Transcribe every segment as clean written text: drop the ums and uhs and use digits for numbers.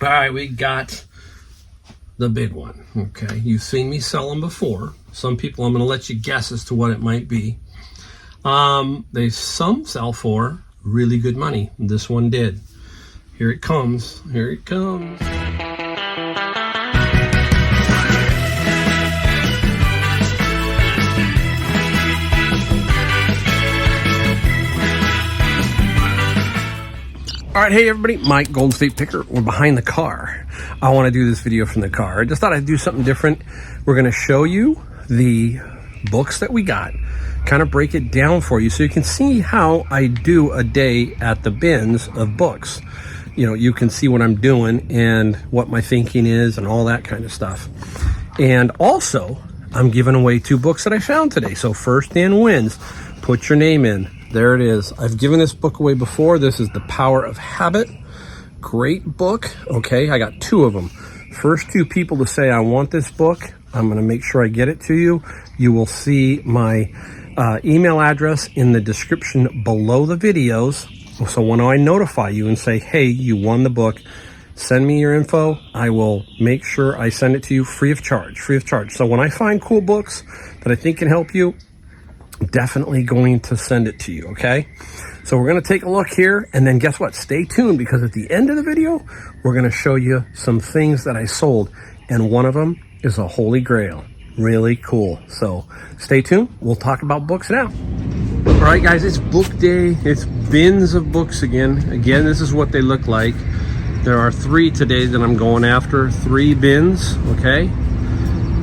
All right, we got the big one. Okay, you've seen me sell them before. Some people, I'm going to let you guess as to what it might be. Some sell for really good money. This one did. Here it comes. Here it comes. All right, hey everybody, Mike, Golden State Picker. We're behind the car. I want to do this video from the car. I just thought I'd do something different. We're going to show you the books that we got, kind of break it down for you so you can see how I do a day at the bins of books. You know, you can see what I'm doing and what my thinking is and all that kind of stuff. And also, I'm giving away 2 books that I found today. So first in wins. Put your name in. There it is. I've given this book away before. This is The Power of Habit. Great book. Okay, I got 2 of them. First 2 people to say I want this book, I'm going to make sure I get it to you. You will see my email address in the description below the videos. So when I notify you and say, hey, you won the book, send me your info. I will make sure I send it to you free of charge. Free of charge. So when I find cool books that I think can help you, definitely going to send it to you. Okay, so we're going to take a look here, and then guess what, stay tuned, because at the end of the video we're going to show you some things that I sold, and one of them is a holy grail. Really cool. So stay tuned. We'll talk about books now. All right guys, it's book day. It's bins of books again. This is what they look like. There are 3 today that I'm going after. 3 bins. Okay,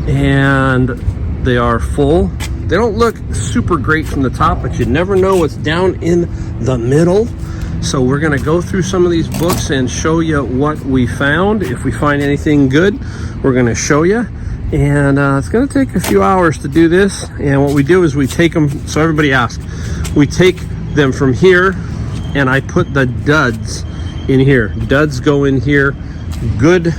and they are full. They don't look super great from the top, but you never know what's down in the middle. So we're going to go through some of these books and show you what we found. If we find anything good, we're going to show you. And it's going to take a few hours to do this. And what we do is we take them, so everybody asks, we take them from here and I put the duds in here. Duds go in here. Good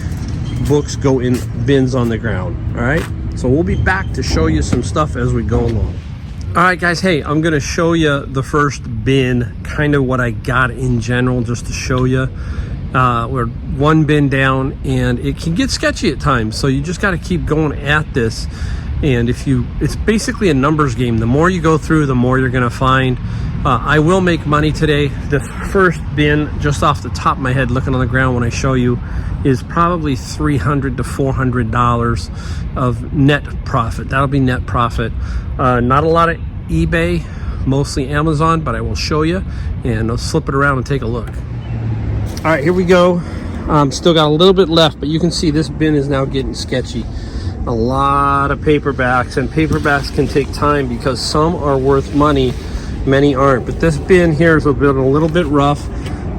books go in bins on the ground. All right. So we'll be back to show you some stuff as we go along. All right, guys. Hey, I'm going to show you the first bin, kind of what I got in general, just to show you. We're 1 bin down, and it can get sketchy at times. So you just got to keep going at this. And it's basically a numbers game. The more you go through, the more you're going to find. I will make money today. The first bin, just off the top of my head, looking on the ground when I show you, is probably $300 to $400 of net profit. That'll be net profit. Not a lot of eBay, mostly Amazon, but I will show you, and I'll flip it around and take a look. All right, here we go. Still got a little bit left, but you can see this bin is now getting sketchy. A lot of paperbacks, and paperbacks can take time because some are worth money, many aren't. But this bin here is a little bit rough.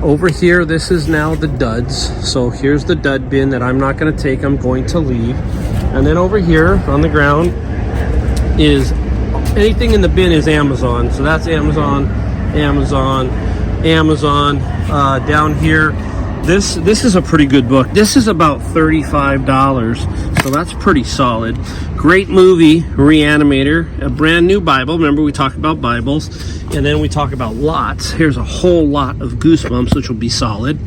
Over here, this is now the duds. So here's the dud bin that I'm not going to take. I'm going to leave. And then over here on the ground is anything in the bin is Amazon. So that's Amazon, Amazon, Amazon. Down here, this is a pretty good book. This is about $35, so that's pretty solid. Great movie, Reanimator, a brand new Bible. Remember, we talked about Bibles, and then we talk about lots. Here's a whole lot of Goosebumps, which will be solid.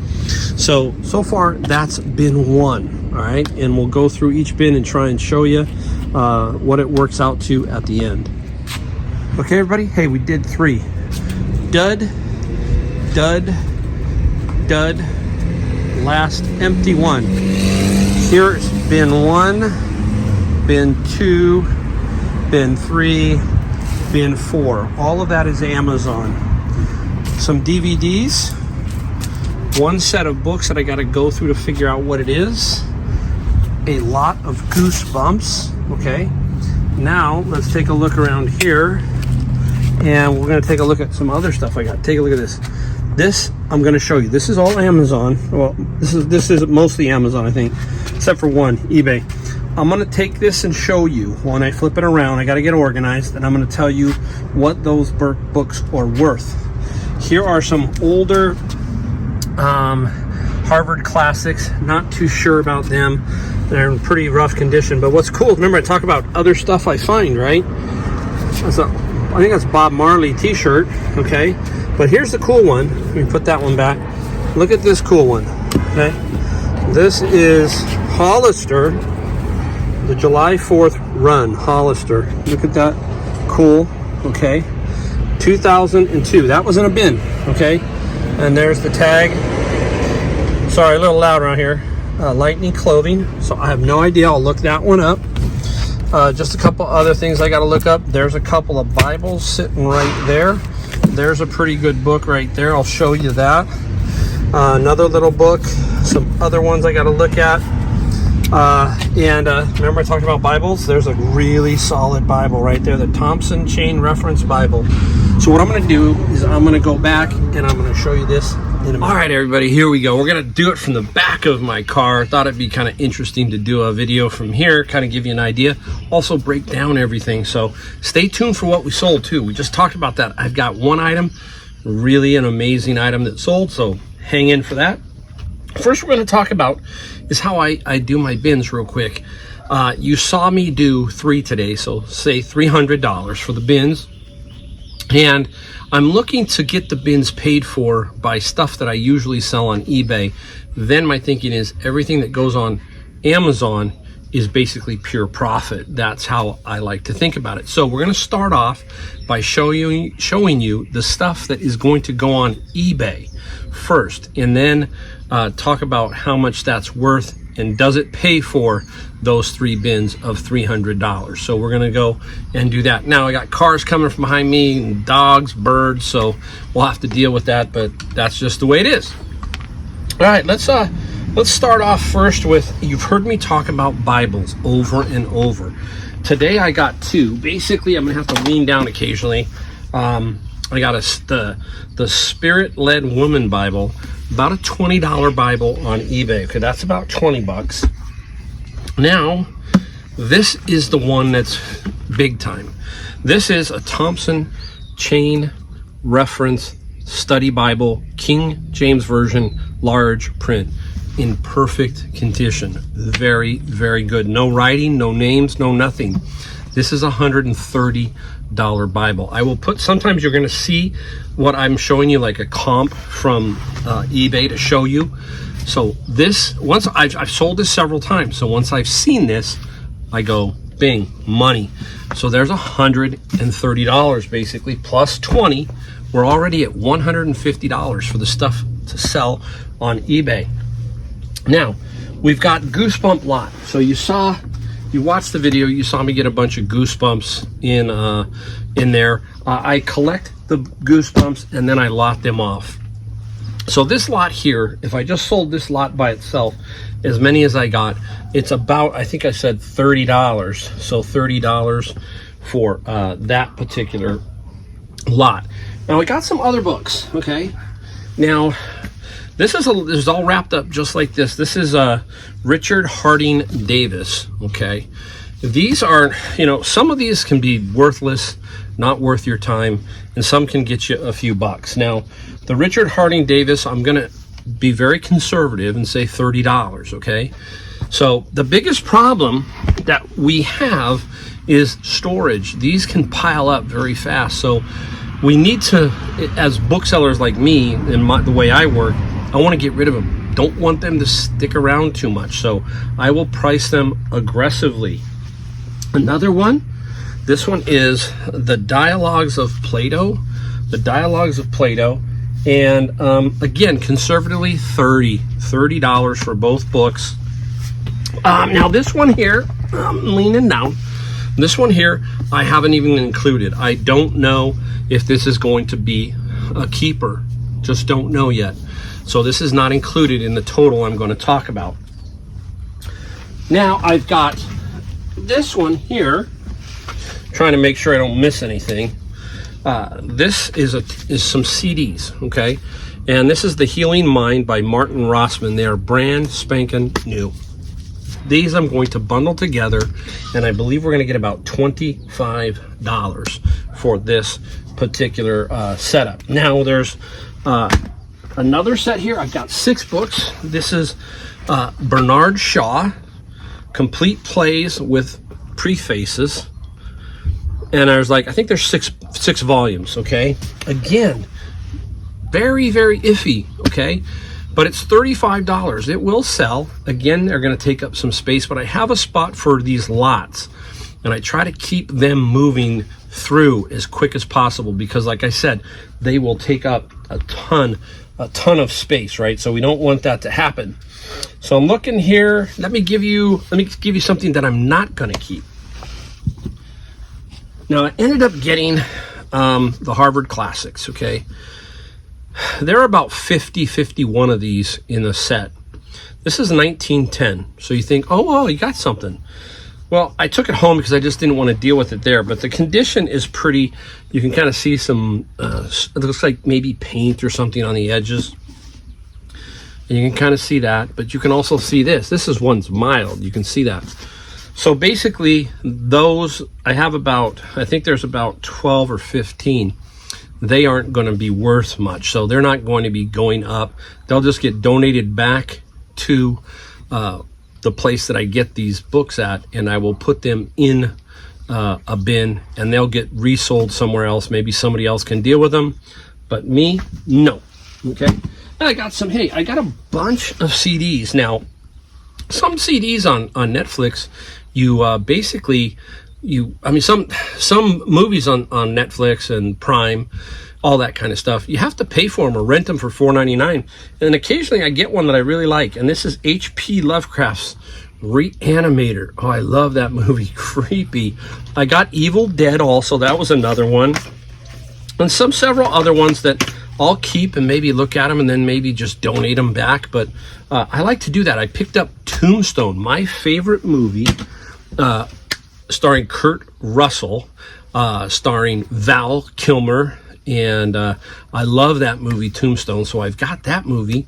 So far, that's bin 1, all right? And we'll go through each bin and try and show you what it works out to at the end. Okay, everybody? Hey, we did 3. Dud, dud, dud, last empty one. Here's bin 1, bin 2, bin 3, bin 4. All of that is Amazon. Some DVDs, 1 set of books that I got to go through to figure out what it is, a lot of Goosebumps. Okay, now let's take a look around here, and we're going to take a look at some other stuff I got. Take a look at this. This I'm going to show you. This is all Amazon. Well, this is mostly Amazon, I think, except for 1, eBay. I'm going to take this and show you when I flip it around. I got to get organized, and I'm going to tell you what those books are worth. Here are some older Harvard classics. Not too sure about them. They're in pretty rough condition. But what's cool, remember I talk about other stuff I find, right? I think that's Bob Marley t-shirt, okay? But here's the cool one. Let me put that one back. Look at this cool one, okay? This is Hollister, the July 4th run, Hollister. Look at that, cool, okay. 2002, that was in a bin, okay. And there's the tag. Sorry, a little loud around here. Lightning Clothing, so I have no idea, I'll look that one up. Just a couple other things I gotta look up. There's a couple of Bibles sitting right there. There's a pretty good book right there, I'll show you that. Another little book, some other ones I got to look at. Remember I talked about Bibles? There's a really solid Bible right there, the Thompson Chain Reference Bible. So what I'm going to do is I'm going to go back and I'm going to show you this in a minute. All right, everybody, here we go. We're going to do it from the back of my car. Thought it'd be kind of interesting to do a video from here, kind of give you an idea. Also break down everything. So stay tuned for what we sold too. We just talked about that. I've got one item, really an amazing item that sold. So hang in for that. First, we're going to talk about is how I do my bins real quick. You saw me do 3 today, so say $300 for the bins. And I'm looking to get the bins paid for by stuff that I usually sell on eBay. Then my thinking is everything that goes on Amazon is basically pure profit. That's how I like to think about it. So we're going to start off by showing you the stuff that is going to go on eBay first, and then talk about how much that's worth and does it pay for those 3 bins of $300. So we're going to go and do that. Now I got cars coming from behind me and dogs, birds, so we'll have to deal with that, but that's just the way it is. All right, let's start off first with, you've heard me talk about Bibles over and over. Today I got 2. Basically, I'm gonna have to lean down occasionally. I got the Spirit-Led Woman Bible, about a $20 Bible on eBay. Okay, that's about 20 bucks. Now, this is the one that's big time. This is a Thompson Chain Reference Study Bible, King James Version, large print, in perfect condition. Very, very good. No writing, no names, no nothing. This is a $130 Bible. I will put, sometimes you're going to see what I'm showing you, like a comp from eBay to show you. So this, once I've sold this several times, so once I've seen this, I go, bing, money. So there's $130 basically, plus 20. We're already at $150 for the stuff to sell on eBay. Now, we've got Goosebump lot. So you watched the video, you saw me get a bunch of Goosebumps in there. I collect the Goosebumps and then I lot them off. So this lot here, if I just sold this lot by itself, as many as I got, it's about, I think I said $30. So $30 for that particular lot. Now I got some other books, okay? Now, this is all wrapped up just like this. This is Richard Harding Davis, okay? These are, some of these can be worthless, not worth your time, and some can get you a few bucks. Now, the Richard Harding Davis, I'm gonna be very conservative and say $30, okay? So the biggest problem that we have is storage. These can pile up very fast. So we need to, as booksellers like me and the way I work, I want to get rid of them. Don't want them to stick around too much. So I will price them aggressively. Another one, this one is the Dialogues of Plato. The Dialogues of Plato. And again, conservatively, $30 for both books. Now this one here, I'm leaning down. This one here, I haven't even included. I don't know if this is going to be a keeper. Just don't know yet. So this is not included in the total I'm going to talk about. Now I've got this one here, trying to make sure I don't miss anything. This is some CDs, okay? And this is The Healing Mind by Martin Rossman. They are brand spanking new. These I'm going to bundle together, and I believe we're going to get about $25 for this particular setup. Now there's another set here. I've got 6 books. This is Bernard Shaw, Complete Plays with Prefaces. And I was like, I think there's six volumes, okay? Again, very, very iffy, okay? but it's $35. It will sell. Again, they're going to take up some space, but I have a spot for these lots, and I try to keep them moving through as quick as possible because, like I said, they will take up a ton of space, right? So we don't want that to happen. So I'm looking here. Let me give you something that I'm not going to keep. Now, I ended up getting the Harvard Classics, okay? There are about 51 of these in the set. This is 1910. So you think, oh, well, you got something. Well, I took it home because I just didn't want to deal with it there. But the condition is pretty. You can kind of see some, it looks like maybe paint or something on the edges. And you can kind of see that. But you can also see this. This is one's mild. You can see that. So basically, those, I have about, I think there's about 12 or 15. They aren't going to be worth much. So they're not going to be going up. They'll just get donated back to the place that I get these books at, and I will put them in a bin, and they'll get resold somewhere else. Maybe somebody else can deal with them, but me, no. Okay. And I got some, hey, I got a bunch of CDs. Now, some CDs on Netflix, you basically, some movies on Netflix and Prime, all that kind of stuff, you have to pay for them or rent them for $4.99. And occasionally I get one that I really like, and this is H.P. Lovecraft's Reanimator. Oh, I love that movie. Creepy. I got Evil Dead also. That was another one. And several other ones that I'll keep and maybe look at them and then maybe just donate them back. But I like to do that. I picked up Tombstone, my favorite movie, starring Kurt Russell, starring Val Kilmer, and I love that movie, Tombstone. So I've got that movie.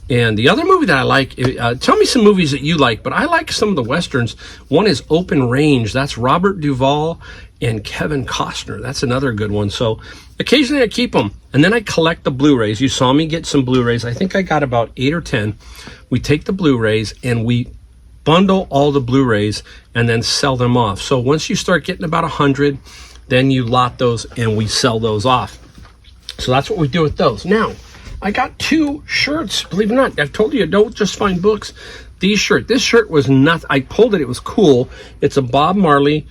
And the other movie that I like, tell me some movies that you like, but I like some of the Westerns. One is Open Range. That's Robert Duvall and Kevin Costner. That's another good one. So occasionally I keep them. And then I collect the Blu-rays. You saw me get some Blu-rays. I think I got about 8 or 10. We take the Blu-rays and we bundle all the Blu-rays and then sell them off. So once you start getting about 100, then you lot those and we sell those off. So that's what we do with those. Now, I got 2 shirts, believe it or not. I've told you, don't just find books. This shirt was not, I pulled it, it was cool. It's a Bob Marley.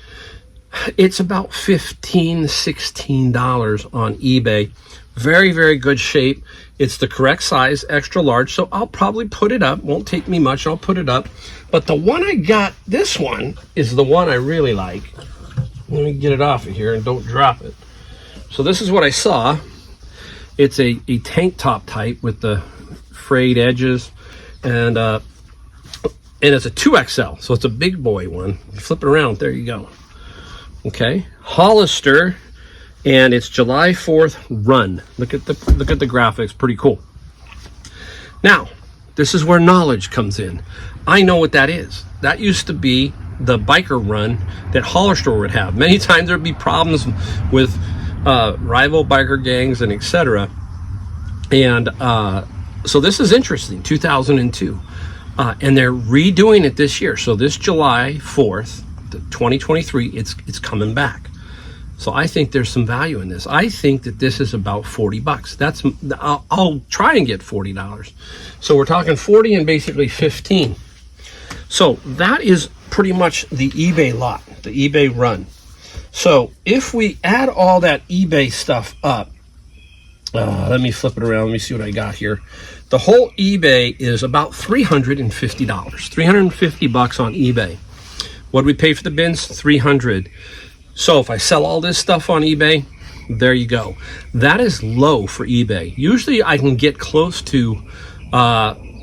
It's about $15, $16 on eBay. Very, very good shape. It's the correct size, extra large. So I'll probably put it up. Won't take me much. I'll put it up. But the one I got, this one, is the one I really like. Let me get it off of here and don't drop it. So this is what I saw. It's a tank top type with the frayed edges, and it's a 2XL, so it's a big boy one. Flip it around, there you go. Okay, Hollister, and it's July 4th run. Look at the graphics, pretty cool. Now, this is where knowledge comes in. I know what that is. That used to be the biker run that Hollister would have. Many times there'd be problems with rival biker gangs and etc. And so this is interesting, 2002. And they're redoing it this year. So this July 4th, 2023, it's coming back. So I think there's some value in this. I think that this is about $40. I'll try and get $40. So we're talking 40 and basically 15. So that is pretty much the eBay lot, the eBay run. So if we add all that eBay stuff up, let me flip it around. Let me see what I got here. The whole eBay is about $350. $350 on eBay. What do we pay for the bins? $300. So if I sell all this stuff on eBay, there you go. That is low for eBay. Usually I can get close to, $450,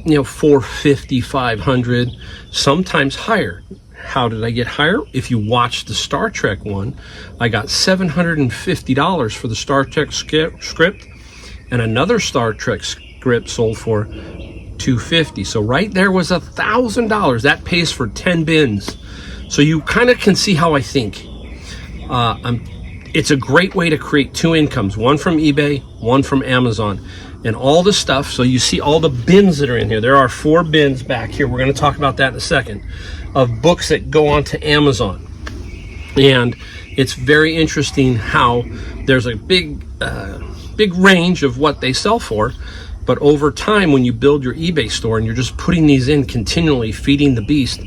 $500, sometimes higher. How did I get higher? If you watch the Star Trek one, I got $750 for the Star Trek script, and another Star Trek script sold for $250. So right there was $1,000. That pays for 10 bins. So you kind of can see how I think. It's a great way to create 2 incomes, one from eBay, one from Amazon, and all the stuff. So you see all the bins that are in here. There are 4 bins back here. We're going to talk about that in a second, of books that go onto Amazon. And it's very interesting how there's a big range of what they sell for. But over time, when you build your eBay store and you're just putting these in continually, feeding the beast,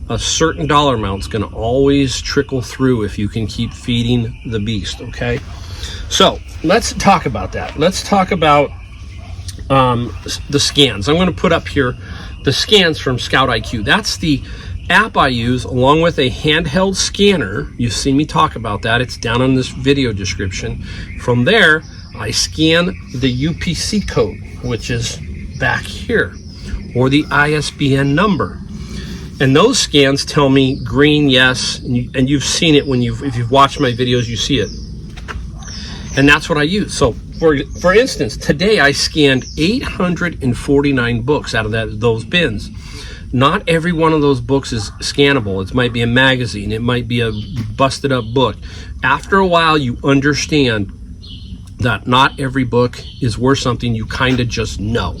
a certain dollar amount is going to always trickle through if you can keep feeding the beast, okay? So let's talk about that. Let's talk about the scans. I'm going to put up here the scans from Scout IQ. That's the app I use along with a handheld scanner. You've seen me talk about that. It's down in this video description. From there, I scan the UPC code, which is back here, or the ISBN number. And those scans tell me green, yes, and you've seen it when if you've watched my videos, you see it. And that's what I use. So for instance, today I scanned 849 books out of those bins. Not every one of those books is scannable. It might be a magazine, it might be a busted up book. After a while, you understand that not every book is worth something. You kind of just know.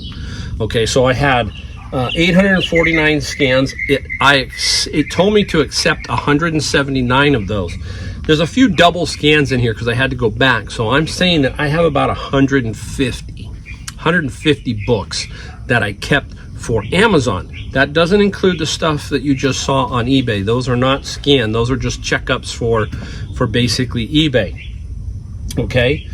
Okay, so I had 849 scans. It told me to accept 179 of those. There's a few double scans in here because I had to go back. So I'm saying that I have about 150 books that I kept for Amazon. That doesn't include the stuff that you just saw on eBay. Those are not scanned. Those are just checkups for basically eBay. Okay.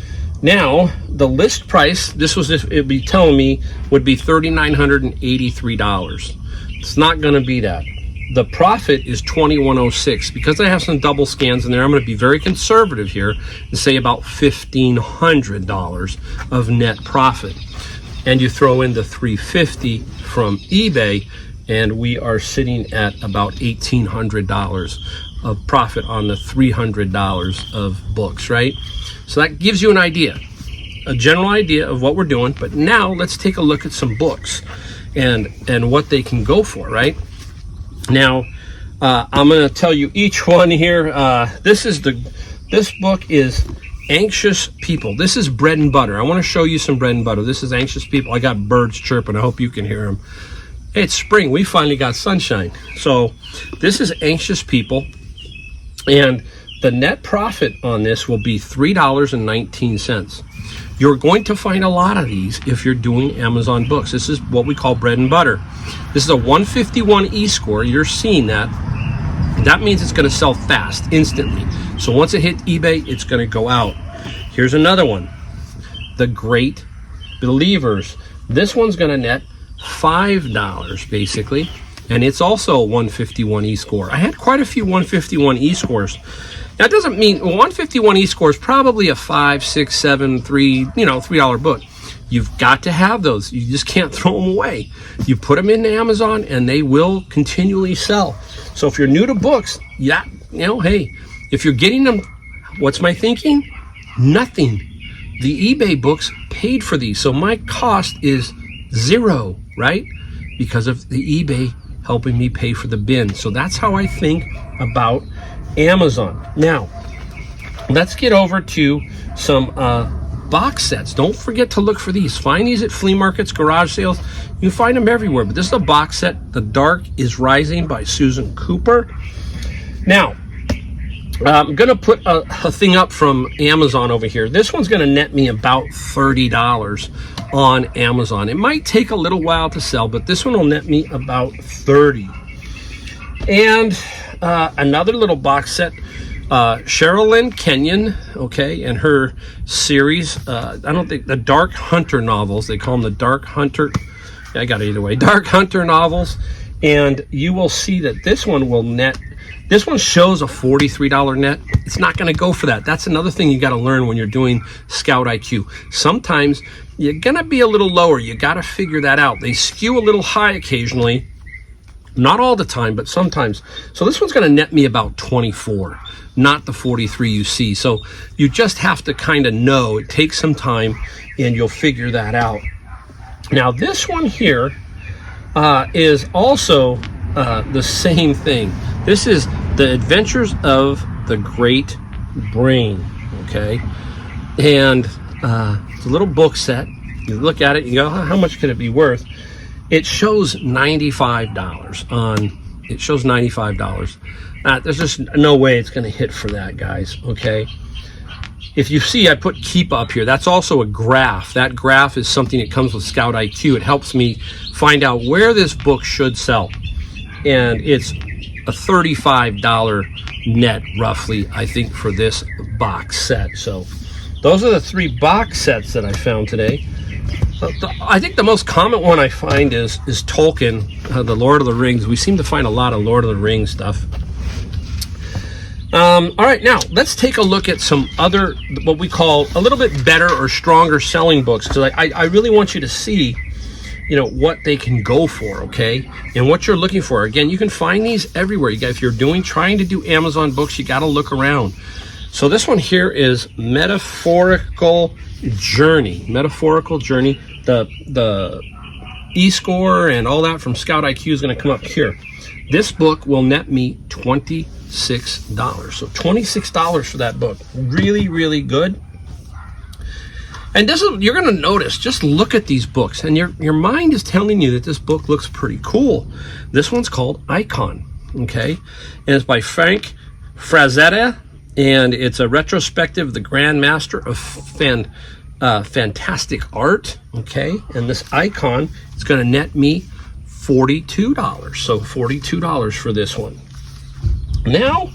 Now, the list price, this was, if it'd be telling me, would be $3,983. It's not going to be that. The profit is $2,106. Because I have some double scans in there, I'm going to be very conservative here and say about $1,500 of net profit. And you throw in the $350 from eBay, and we are sitting at about $1,800 of profit on the $300 of books, right? So that gives you an idea, a general idea of what we're doing. But now let's take a look at some books and what they can go for, right? Now, I'm going to tell you each one here. This book is Anxious People. This is bread and butter. I want to show you some bread and butter. This is Anxious People. I got birds chirping. I hope you can hear them. Hey, it's spring. We finally got sunshine. So this is Anxious People. And the net profit on this will be $3.19. You're going to find a lot of these if you're doing Amazon books. This is what we call bread and butter. This is a 151 e-score. You're seeing that. That means it's going to sell fast, instantly. So once it hits eBay, it's going to go out. Here's another one. The Great Believers. This one's going to net $5, basically. And it's also a 151 e-score. I had quite a few 151 e-scores. That doesn't mean 151 e-score is probably a $5, $6, $7, $3 book. You've got to have those. You just can't throw them away. You put them into Amazon and they will continually sell. So if you're new to books, hey, if you're getting them, what's my thinking? Nothing. The eBay books paid for these. So my cost is $0, right? Because of the eBay helping me pay for the bin. So that's how I think about Amazon. Now, let's get over to some box sets. Don't forget to look for these. Find these at flea markets, garage sales. You can find them everywhere. But this is a box set, The Dark is Rising by Susan Cooper. Now, I'm going to put a thing up from Amazon over here. This one's going to net me about $30 on Amazon. It might take a little while to sell, but this one will net me about $30. And another little box set, Sherilyn Kenyon, okay, and her series, I don't think, the Dark Hunter novels, they call them the Dark Hunter, I got it either way, Dark Hunter novels, and you will see that this one will net, this one shows a $43 net. It's not going to go for that. That's another thing you got to learn when you're doing Scout IQ. Sometimes you're going to be a little lower. You got to figure that out. They skew a little high occasionally. Not all the time, but sometimes. So this one's going to net me about 24, not the 43 you see. So you just have to kind of know. It takes some time, and you'll figure that out. Now, this one here is also the same thing. This is The Adventures of the Great Brain, okay? And it's a little book set. You look at it, you go, how much could it be worth? It shows $95 on, it shows $95. There's just no way it's going to hit for that, guys, okay? if you see, I put keep up here. That's also a graph. That graph is something that comes with Scout IQ. It helps me find out where this book should sell. And it's a $35 net, roughly, I think, for this box set. So those are the 3 box sets that I found today. I think the most common one I find is Tolkien, the Lord of the Rings. We seem to find a lot of Lord of the Rings stuff. All right, now let's take a look at some other, what we call a little bit better or stronger selling books, because I really want you to see, you know, what they can go for, okay, and what you're looking for. Again, you can find these everywhere. You guys, if you're trying to do Amazon books, you got to look around. So this one here is Metaphorical Journey. The e-score and all that from Scout IQ is going to come up here. This book will net me $26. So $26 for that book. Really, really good. And this is, you're going to notice, just look at these books, and your mind is telling you that this book looks pretty cool. This one's called Icon, okay? And it's by Frank Frazetta, and it's a retrospective of the Grand Master of Fantastic Art, okay? And this Icon is going to net me $42. So $42 for this one. Now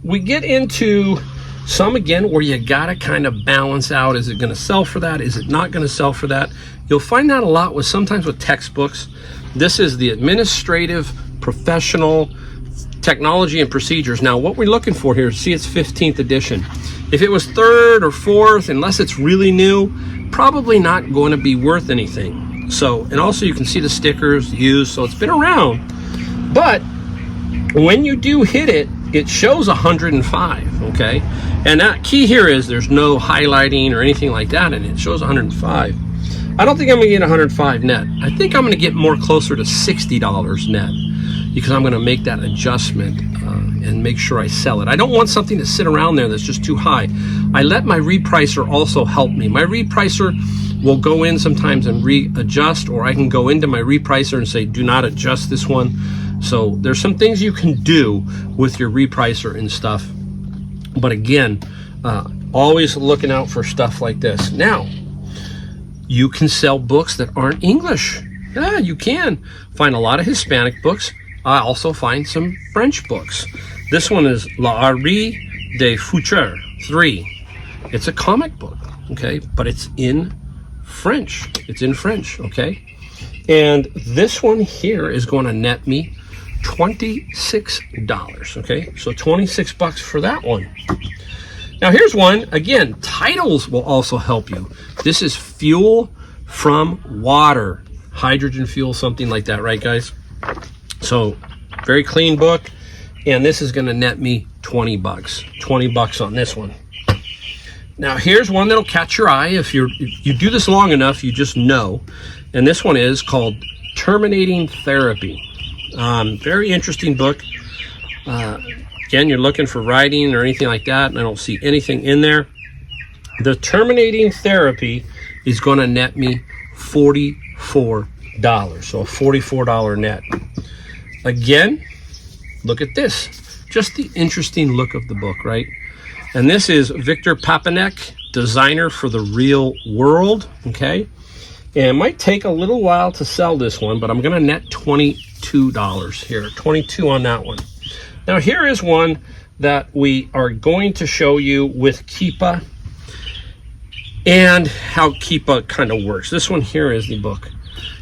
we get into some, again, where you got to kind of balance out. Is it going to sell for that? Is it not going to sell for that? You'll find that a lot with sometimes with textbooks. This is the Administrative Professional Technology and Procedures. Now, what we're looking for here, see, it's 15th edition. If it was 3rd or 4th, unless it's really new, probably not going to be worth anything. So, and also you can see the stickers used, so it's been around. But when you do hit it, it shows 105, okay? And that key here is there's no highlighting or anything like that, and it shows 105. I don't think I'm gonna get 105 net. I think I'm gonna get more closer to $60 net, because I'm gonna make that adjustment and make sure I sell it. I don't want something to sit around there that's just too high. I let my repricer also help me. My repricer will go in sometimes and readjust, or I can go into my repricer and say, do not adjust this one. So there's some things you can do with your repricer and stuff. But again, always looking out for stuff like this. Now, you can sell books that aren't English. Yeah, you can find a lot of Hispanic books. I also find some French books. This one is L'Arrêt des Futurs 3. It's a comic book, okay? But it's in French. It's in French, okay? And this one here is going to net me $26, okay? So 26 bucks for that one. Now here's one, again, titles will also help you. This is Fuel from Water, hydrogen fuel, something like that, right guys? So very clean book, and this is gonna net me 20 bucks. 20 bucks on this one. Now here's one that'll catch your eye. If you do this long enough, you just know. And this one is called Terminating Therapy. Very interesting book. Again, you're looking for writing or anything like that, and I don't see anything in there. The Terminating Therapy is going to net me $44. So a $44 net. Again, look at this. Just the interesting look of the book, right? And this is Victor Papanek, Designer for the Real World, okay? And it might take a little while to sell this one, but I'm going to net $22 here. 22 on that one. Now here is one that we are going to show you with Keepa and how Keepa kind of works. This one here is the book.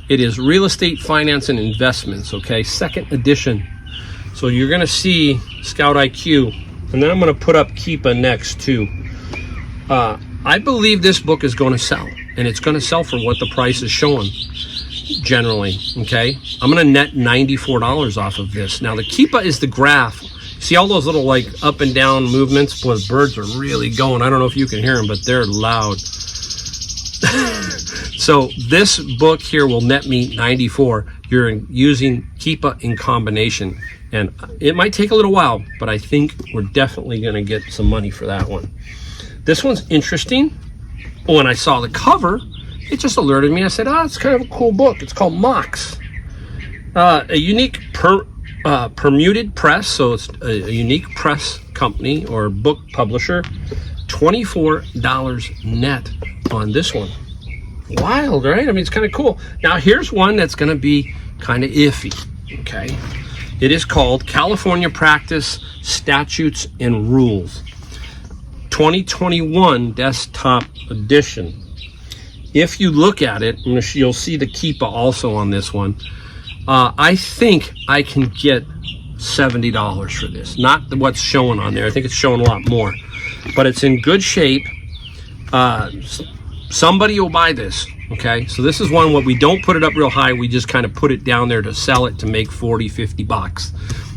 It is Real Estate Finance and Investments, okay? 2nd edition. So you're going to see Scout IQ, and then I'm going to put up Keepa next too. I believe this book is going to sell, and it's going to sell for what the price is showing generally, okay? I'm going to net $94 off of this. Now the Keepa is the graph. See all those little like up and down movements? Boy, the birds are really going. I don't know if you can hear them, but they're loud. So this book here will net me $94. You're using Keepa in combination. And it might take a little while, but I think we're definitely going to get some money for that one. This one's interesting. When I saw the cover, it just alerted me. I said, it's kind of a cool book. It's called Mox. A unique permuted press. So it's a unique press company or book publisher. $24 net on this one. Wild, right? I mean, it's kind of cool. Now, here's one that's going to be kind of iffy, okay? It is called California Practice Statutes and Rules, 2021 Desktop Edition. If you look at it, you'll see the Keepa also on this one. I think I can get $70 for this. Not what's showing on there. I think it's showing a lot more. But it's in good shape. Somebody will buy this, okay? So this is one where we don't put it up real high. We just kind of put it down there to sell it to make 40, 50 bucks.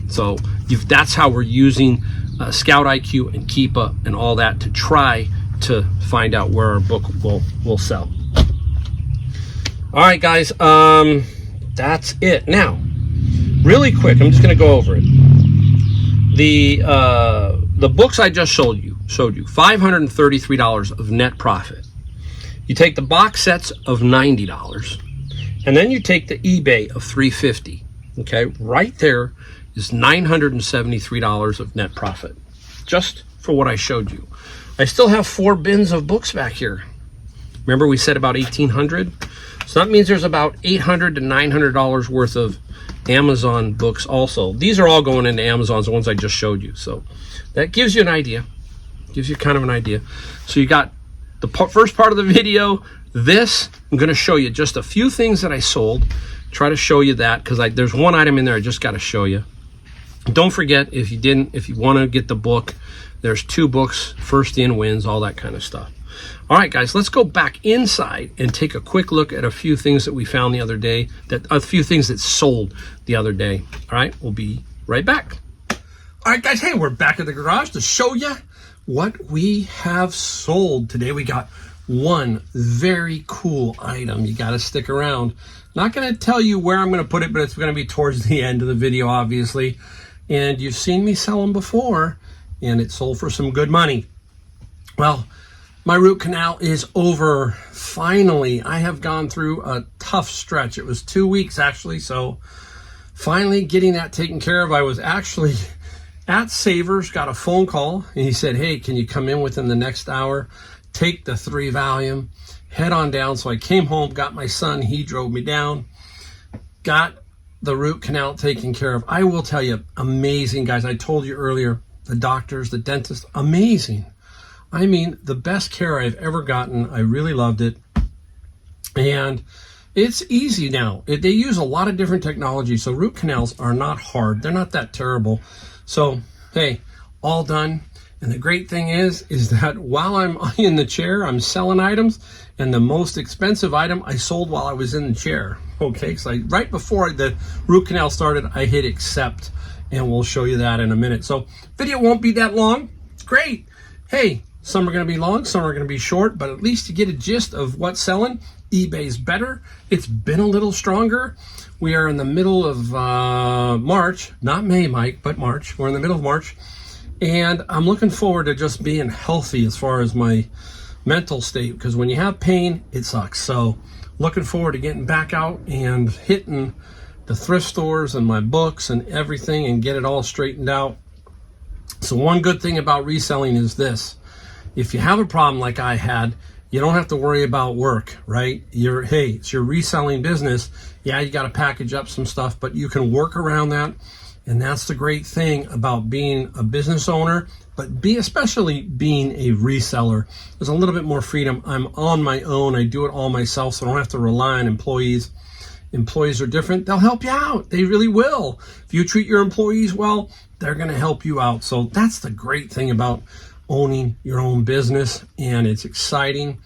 So that's how we're using Scout IQ and Keepa and all that to try to find out where our book will sell. All right, guys, that's it. Now, really quick, I'm just going to go over it. The books I just showed you $533 of net profit. You take the box sets of $90, and then you take the eBay of $350. Okay, right there is $973 of net profit, just for what I showed you. I still have 4 bins of books back here. Remember we said about 1,800? So that means there's about $800 to $900 worth of Amazon books also. These are all going into Amazon, the ones I just showed you. So that gives you an idea. Gives you kind of an idea. So you got the first part of the video. This, I'm going to show you just a few things that I sold. Try to show you that because there's one item in there I just got to show you. Don't forget, if you want to get the book, there's 2 books. First in wins, all that kind of stuff. All right, guys, let's go back inside and take a quick look at a few things that we found the other day, a few things that sold the other day. All right, we'll be right back. All right, guys, hey, we're back at the garage to show you what we have sold. Today we got one very cool item. You got to stick around. Not going to tell you where I'm going to put it, but it's going to be towards the end of the video, obviously. And you've seen me sell them before, and it sold for some good money. Well, my root canal is over. Finally, I have gone through a tough stretch. It was 2 weeks, actually, so finally getting that taken care of. I was actually at Savers, got a phone call, and he said, hey, can you come in within the next hour, take the 3 Valium, head on down. So I came home, got my son, he drove me down, got the root canal taken care of. I will tell you, amazing, guys. I told you earlier, the doctors, the dentist, amazing. I mean, the best care I've ever gotten. I really loved it. And it's easy now. They use a lot of different technology, so root canals are not hard. They're not that terrible. So, hey, all done. And the great thing is that while I'm in the chair, I'm selling items, and the most expensive item I sold while I was in the chair. Okay, so right before the root canal started, I hit accept, and we'll show you that in a minute. So, video won't be that long. Great. Hey, some are going to be long, some are going to be short, but at least you get a gist of what's selling. eBay's better. It's been a little stronger. We are in the middle of March, not May, Mike, but March. We're in the middle of March, and I'm looking forward to just being healthy as far as my mental state, because when you have pain, it sucks. So looking forward to getting back out and hitting the thrift stores and my books and everything and get it all straightened out. So one good thing about reselling is this. If you have a problem like I had, you don't have to worry about work, right? Hey, it's your reselling business. Yeah, you got to package up some stuff, but you can work around that. And that's the great thing about being a business owner, but especially being a reseller. There's a little bit more freedom. I'm on my own. I do it all myself, so I don't have to rely on employees. Employees are different. They'll help you out. They really will. If you treat your employees well, they're going to help you out. So that's the great thing about owning your own business, and it's exciting.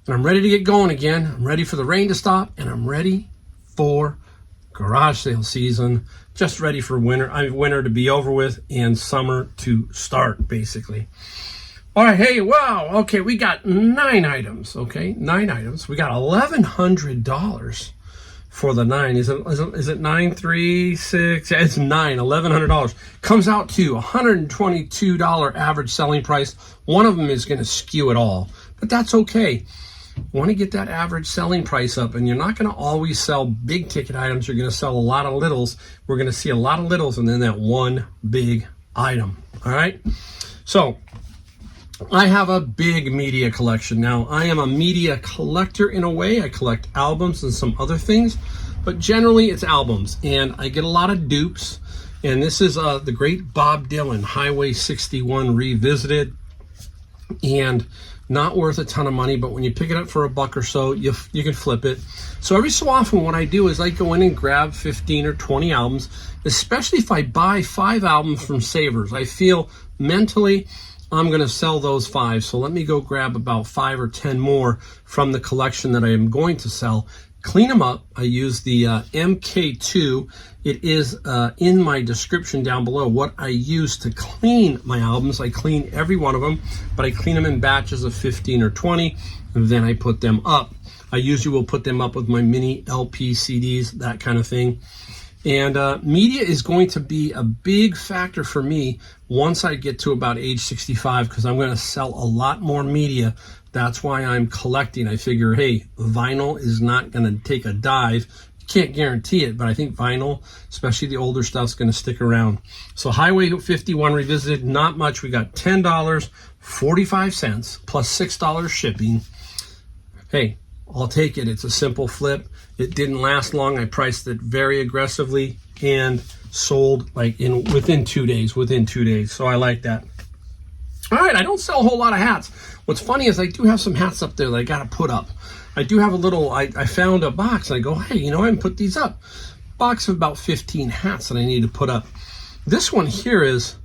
And I'm ready to get going again. I'm ready for the rain to stop, and I'm ready for garage sale season. Just ready for winter to be over with and summer to start, basically. All right, hey, wow, okay, we got 9 items, okay, 9 items. We got $1,100 for the 9. Is it 9, 3, 6? Yeah, it's 9, $1,100. Comes out to $122 average selling price. One of them is going to skew it all, but that's okay. Want to get that average selling price up, and you're not going to always sell big ticket items. You're going to sell a lot of littles. We're going to see a lot of littles and then that one big item. All right. So I have a big media collection. Now, I am a media collector in a way. I collect albums and some other things, but generally it's albums. And I get a lot of dupes. And this is the great Bob Dylan, Highway 61 Revisited. And not worth a ton of money, but when you pick it up for a buck or so, you can flip it. So every so often what I do is I go in and grab 15 or 20 albums, especially if I buy 5 albums from Savers. I feel mentally I'm going to sell those 5. So let me go grab about 5 or 10 more from the collection that I am going to sell. Clean them up. I use the MK2. It is in my description down below what I use to clean my albums. I clean every one of them, but I clean them in batches of 15 or 20, and then I put them up. I usually will put them up with my mini LP CDs, that kind of thing. And media is going to be a big factor for me once I get to about age 65, because I'm going to sell a lot more media. That's why I'm collecting. I figure, hey, vinyl is not going to take a dive. You can't guarantee it, but I think vinyl, especially the older stuff, is going to stick around. So Highway 51 Revisited, not much. We got $10.45 plus $6 shipping. Hey, I'll take it. It's a simple flip. It didn't last long. I priced it very aggressively and sold like within 2 days. So I like that. All right, I don't sell a whole lot of hats. What's funny is I do have some hats up there that I got to put up. I do have a little, I found a box and I go, hey, you know, I haven't put these up. Box of about 15 hats that I need to put up. This one here is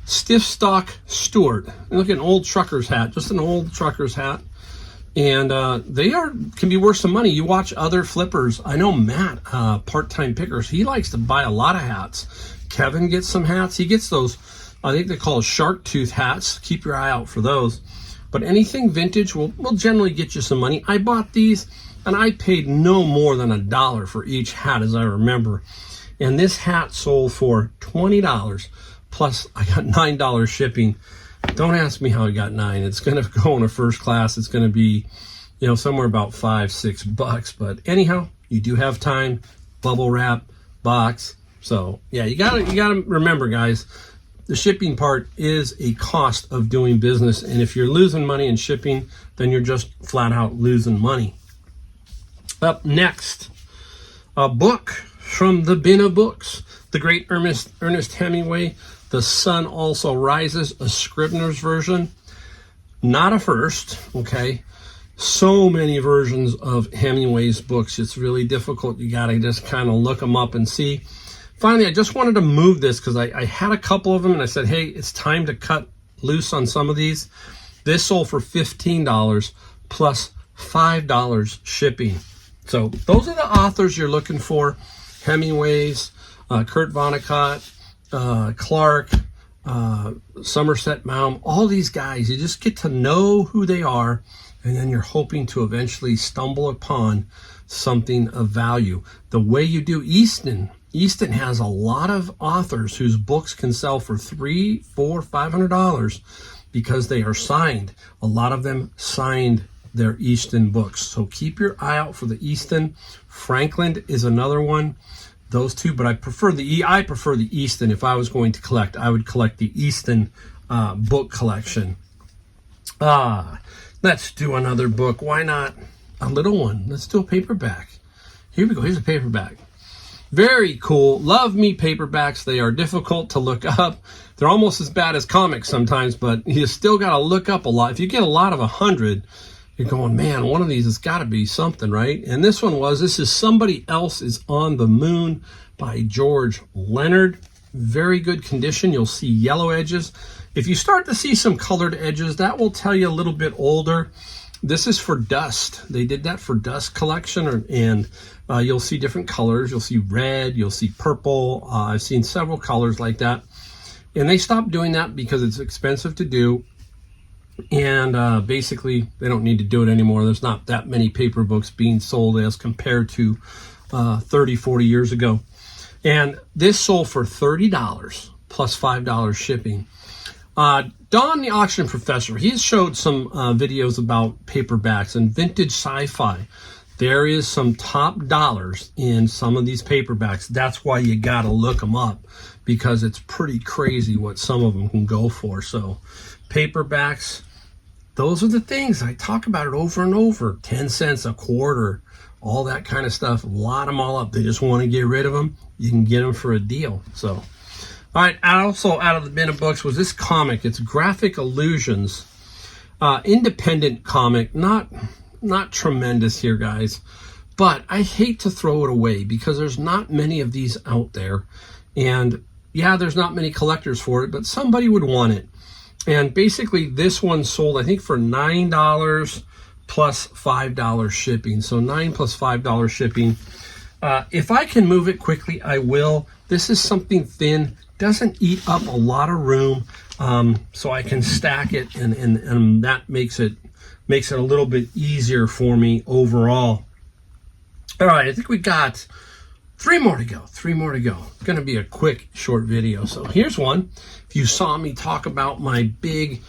Stiff Stock Stewart. Look at an old trucker's hat, just an old trucker's hat. And they can be worth some money. You watch other flippers. I know Matt, part-time pickers, he likes to buy a lot of hats. Kevin gets some hats. He gets those, I think they call shark tooth hats. Keep your eye out for those. But anything vintage will generally get you some money. I bought these, and I paid no more than $1 for each hat, as I remember. And this hat sold for $20, plus I got $9 shipping. Don't ask me how I got 9. It's going to go in a first class. It's going to be, you know, somewhere about $5-6. But anyhow, you do have time. Bubble wrap, box. So yeah, you gotta remember, guys, the shipping part is a cost of doing business. And if you're losing money in shipping, then you're just flat out losing money. Up next, a book from the bin of books. The great Ernest Hemingway, The Sun Also Rises, a Scribner's version. Not a first, okay? So many versions of Hemingway's books. It's really difficult. You gotta just kind of look them up and see. Finally, I just wanted to move this because I had a couple of them and I said, hey, it's time to cut loose on some of these. This sold for $15 plus $5 shipping. So those are the authors you're looking for. Hemingway's, Kurt Vonnegut, Clark, Somerset Maugham, all these guys. You just get to know who they are, and then you're hoping to eventually stumble upon something of value. The way you do Easton has a lot of authors whose books can sell for $300, $400, $500 because they are signed. A lot of them signed their Easton books. So keep your eye out for the Easton. Franklin is another one. Those two, but I prefer the Easton. If I was going to collect, I would collect the Easton book collection. Let's do another book. Why not a little one? Let's do a paperback. Here we go. Here's a paperback. Very cool. Love me paperbacks. They are difficult to look up. They're almost as bad as comics sometimes, but you still got to look up a lot. If you get a lot of 100, you're going, man, one of these has got to be something, right? And this is Somebody Else is on the Moon by George Leonard. Very good condition. You'll see yellow edges. If you start to see some colored edges, that will tell you a little bit older. This is for Dust. They did that for Dust collection, and you'll see different colors. You'll see red, you'll see purple. I've seen several colors like that. And they stopped doing that because it's expensive to do. And basically, they don't need to do it anymore. There's not that many paper books being sold as compared to 30, 40 years ago. And this sold for $30 plus $5 shipping. Don, the auction professor, he's showed some videos about paperbacks and vintage sci-fi. There is some top dollars in some of these paperbacks. That's why you got to look them up, because it's pretty crazy what some of them can go for. So paperbacks, those are the things I talk about it over and over. 10 cents, a quarter, all that kind of stuff. Lot them all up. They just want to get rid of them. You can get them for a deal. So, all right. Also out of the bin of books was this comic. It's Graphic Illusions, independent comic. Not tremendous here, guys. But I hate to throw it away because there's not many of these out there. And yeah, there's not many collectors for it, but somebody would want it. And basically this one sold, I think, for $9 plus $5 shipping. So $9 plus $5 shipping. If I can move it quickly, I will. This is something thin, doesn't eat up a lot of room. So I can stack it, and that makes it a little bit easier for me overall. All right, I think we got 3 more to go. 3 more to go. It's going to be a quick, short video. So here's one. If you saw me talk about my big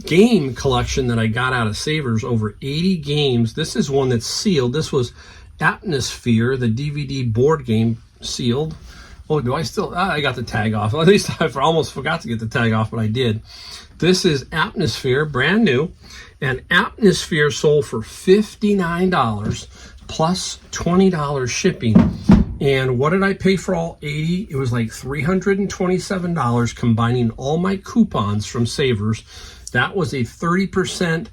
game collection that I got out of Savers, over 80 games. This is one that's sealed. This was Atmosphere, the DVD board game, sealed. Oh, do I still? I got the tag off. At least I almost forgot to get the tag off, but I did. This is Atmosphere, brand new. And Atmosphere sold for $59 plus $20 shipping. And what did I pay for all 80? It was like $327, combining all my coupons from Savers. That was a 30%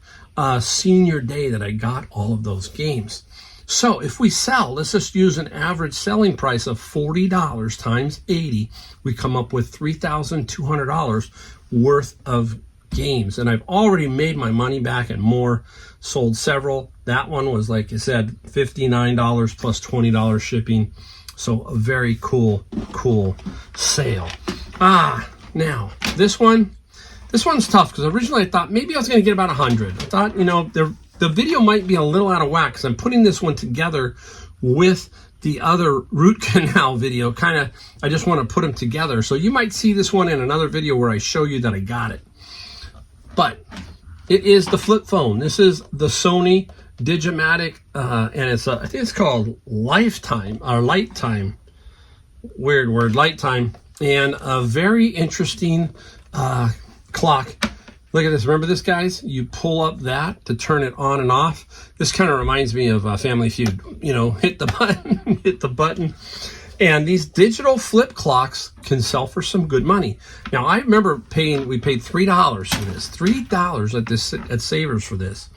senior day that I got all of those games. So if we sell, let's just use an average selling price of $40 times 80, we come up with $3,200 worth of games. And I've already made my money back and more, sold several. That one was, like I said, $59 plus $20 shipping. So a very cool sale. Now this one's tough because originally I thought maybe I was going to get about 100. I thought, you know, the video might be a little out of whack because I'm putting this one together with the other root canal video. I just want to put them together. So you might see this one in another video where I show you that I got it. But it is the flip phone. This is the Sony Digimatic, and it's I think it's called Lifetime or Lighttime. Weird word, Lighttime, and a very interesting clock. Look at this. Remember this, guys? You pull up that to turn it on and off. This kind of reminds me of Family Feud. You know, hit the button, hit the button. And these digital flip clocks can sell for some good money. Now, I remember we paid $3 for this, $3 at Savers for this.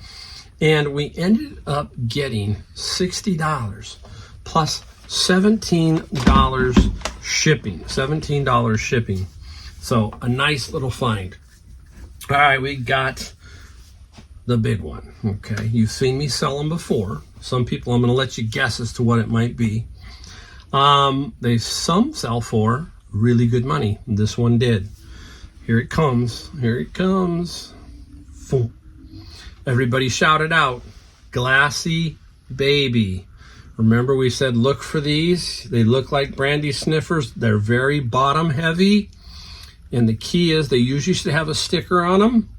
And we ended up getting $60 plus $17 shipping. So a nice little find. All right, we got the big one. Okay, you've seen me sell them before. Some people, I'm going to let you guess as to what it might be. Some sell for really good money. This one did. Here it comes. Here it comes. Boom. Everybody shouted out, Glassy Baby. Remember we said look for these. They look like brandy sniffers. They're very bottom heavy. And the key is they usually should have a sticker on them.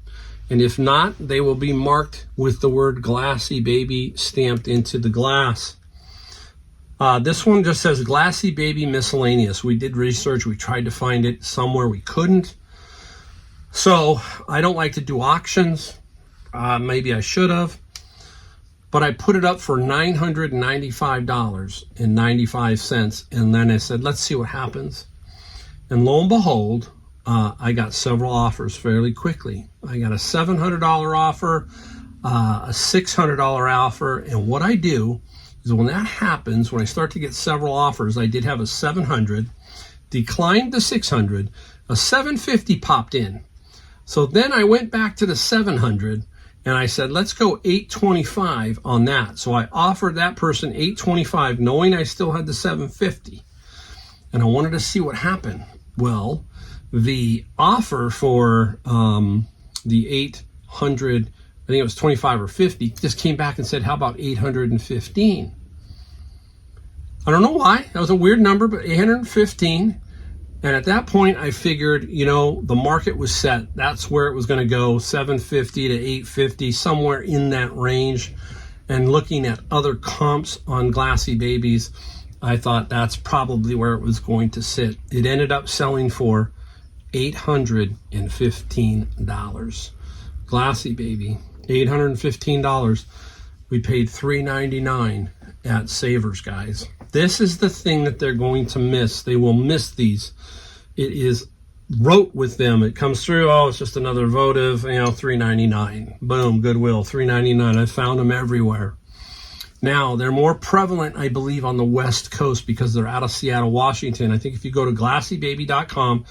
And if not, they will be marked with the word Glassy Baby stamped into the glass. This one just says Glassy Baby Miscellaneous. We did research. We tried to find it somewhere. We couldn't. So I don't like to do auctions. Maybe I should have. But I put it up for $995.95. And then I said, let's see what happens. And lo and behold, I got several offers fairly quickly. I got a $700 offer, a $600 offer. And what I do is when that happens, when I start to get several offers, I did have a 700, declined the 600, a 750 popped in. So then I went back to the 700 and I said, let's go 825 on that. So I offered that person 825 knowing I still had the 750. And I wanted to see what happened. Well, the offer for the 800, I think it was 25 or 50, just came back and said, how about 815? I don't know why. That was a weird number, but 815. And at that point, I figured, you know, the market was set. That's where it was going to go, 750 to 850, somewhere in that range. And looking at other comps on Glassy Babies, I thought that's probably where it was going to sit. It ended up selling for $815. Glassy baby, $815. We paid $399 at Savers, guys. This is the thing that they're going to miss. They will miss these. It is wrote with them. It comes through, oh, it's just another votive, you know, $399. Boom, Goodwill, $399. I found them everywhere. Now, they're more prevalent, I believe, on the West Coast because they're out of Seattle, Washington. I think if you go to glassybaby.com,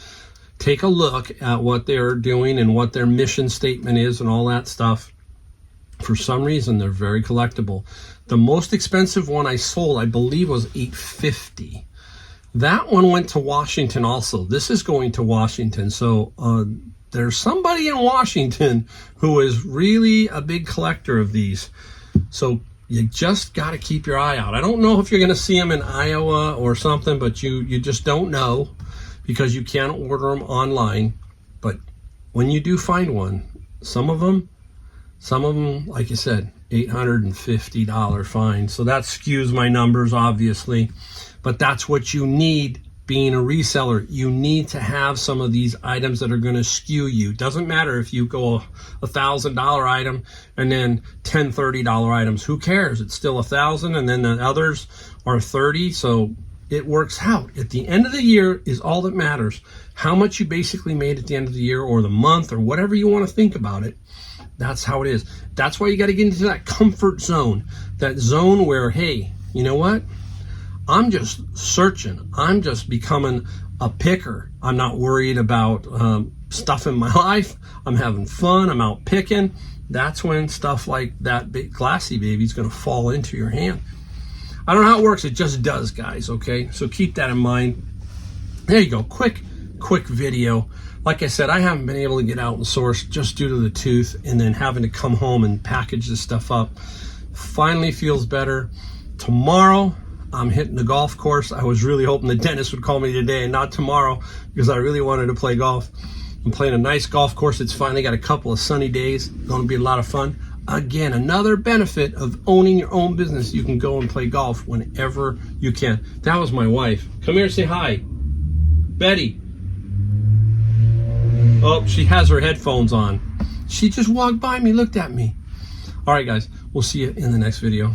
take a look at what they're doing and what their mission statement is and all that stuff. For some reason, they're very collectible. The most expensive one I sold, I believe, was $850. That one went to Washington also. This is going to Washington. So there's somebody in Washington who is really a big collector of these. So you just got to keep your eye out. I don't know if you're going to see them in Iowa or something, but you just don't know because you can't order them online. But when you do find one, some of them, like you said, $850 fine. So that skews my numbers, obviously. But that's what you need being a reseller. You need to have some of these items that are going to skew you. Doesn't matter if you go a $1,000 item and then 10 $30 items. Who cares? It's still $1,000 and then the others are 30. So it works out. At the end of the year is all that matters. How much you basically made at the end of the year or the month or whatever you want to think about it. That's how it is. That's why you got to get into that comfort zone. That zone where, hey, you know what? I'm just searching. I'm just becoming a picker. I'm not worried about stuff in my life. I'm having fun. I'm out picking. That's when stuff like that big glassy baby is going to fall into your hand. I don't know how it works. It just does, guys, okay? So keep that in mind. There you go. Quick video. Like I said, I haven't been able to get out and source just due to the tooth and then having to come home and package this stuff up. Finally feels better. Tomorrow, I'm hitting the golf course. I was really hoping the dentist would call me today and not tomorrow because I really wanted to play golf. I'm playing a nice golf course. It's finally got a couple of sunny days. Going to be a lot of fun. Again, another benefit of owning your own business. You can go and play golf whenever you can. That was my wife. Come here, say hi. Betty. Oh, she has her headphones on. She just walked by me, looked at me. All right, guys. We'll see you in the next video.